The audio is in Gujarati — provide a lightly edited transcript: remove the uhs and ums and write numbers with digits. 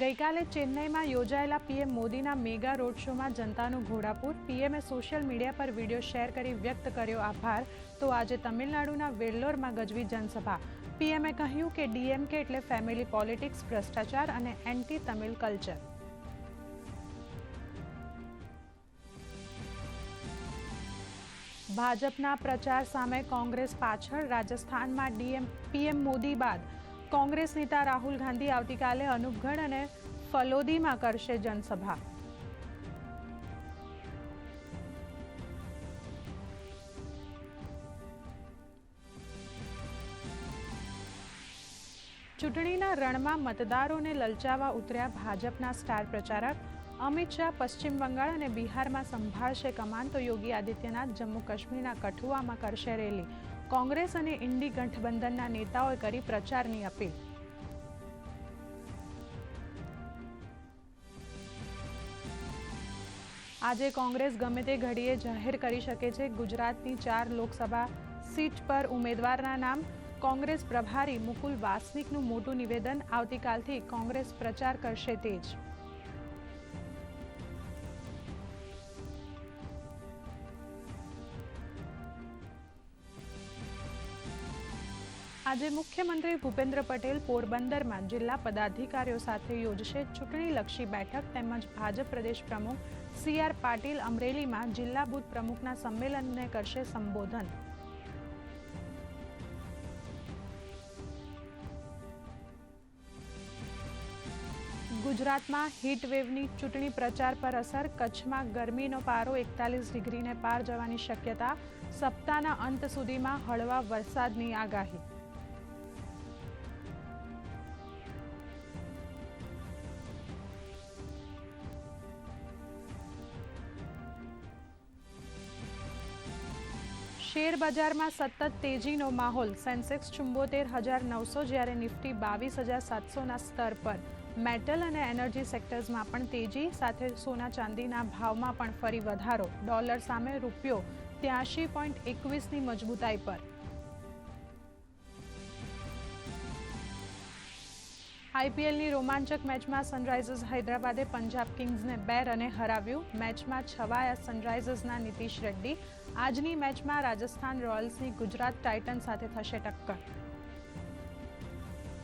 ગઈકાલે ચેન્નઈમાં યોજાયેલા પીએમ મોદીના મેગા રોડ શોમાં જનતાનું ઘોડાપૂર. પીએમએ સોશિયલ મીડિયા પર વિડીયો શેર કરી વ્યક્ત કર્યો આભાર. તો આજે તમિલનાડુના વેલ્લોરમાં ગજવી જનસભા. પીએમએ કહ્યું કે ડીએમકે એટલે ફેમિલી પોલિટિક્સ, ભ્રષ્ટાચાર અને એન્ટી તમિલ કલ્ચર. ભાજપના પ્રચાર સામે કોંગ્રેસ પાછળ. રાજસ્થાનમાં પીએમ મોદી બાદ કોંગ્રેસ નેતા રાહુલ ગાંધી આવતીકાલે અનુપગઢ અને ફલોદીમાં કરશે જનસભા. ચૂંટણીના રણમાં મતદારોને લલચાવવા ઉતર્યા ભાજપના સ્ટાર પ્રચારક. અમિત શાહ પશ્ચિમ બંગાળ અને બિહારમાં સંભાળશે કમાન, તો યોગી આદિત્યનાથ જમ્મુ કાશ્મીરના કઠુઆમાં કરશે રેલી. કોંગ્રેસ અને ઇન્ડી ગઠબંધનના નેતાઓએ કરી પ્રચારની અપીલ. આજે કોંગ્રેસ ગમે તે ઘડીએ જાહેર કરી શકે છે ગુજરાતની 4 લોકસભા સીટ પર ઉમેદવારના નામ. કોંગ્રેસ પ્રભારી મુકુલ વાસનિકનું મોટું નિવેદન. આવતીકાલથી કોંગ્રેસ પ્રચાર કરશે તેજ. આજે મુખ્યમંત્રી ભૂપેન્દ્ર પટેલ પોરબંદરમાં જિલ્લા પદાધિકારીઓ સાથે યોજશે ચૂંટણીલક્ષી બેઠક. તેમજ ભાજપ પ્રદેશ પ્રમુખ CR પાટીલ અમરેલીમાં જિલ્લા બૂથ પ્રમુખના સંમેલનને કરશે સંબોધન. ગુજરાતમાં હીટવેવની ચૂંટણી પ્રચાર પર અસર. કચ્છમાં ગરમીનો પારો 41 ડિગ્રીને પાર જવાની શક્યતા. સપ્તાહના અંત સુધીમાં હળવા વરસાદની આગાહી. શેર બજારમાં સતત તેજીનો માહોલ. સેન્સેક્સ 74,900 જ્યારે નિફ્ટી 22,700ના સ્તર પર. મેટલ અને એનર્જી સેક્ટર્સમાં પણ તેજી સાથે સોના ચાંદીના ભાવમાં પણ ફરી વધારો. ડોલર સામે રૂપિયો 83.21ની મજબૂતાઈ પર. આઈપીએલની રોમાંચક મેચમાં સનરાઇઝર્સ હૈદરાબાદે પંજાબ કિંગ્સને 2 રને હરાવ્યું. મેચમાં છવાયા સનરાઇઝર્સના નીતિશ રેડ્ડી. આજની મેચમાં રાજસ્થાન રોયલ્સની ગુજરાત ટાઇટન્સ સાથે થશે ટક્કર.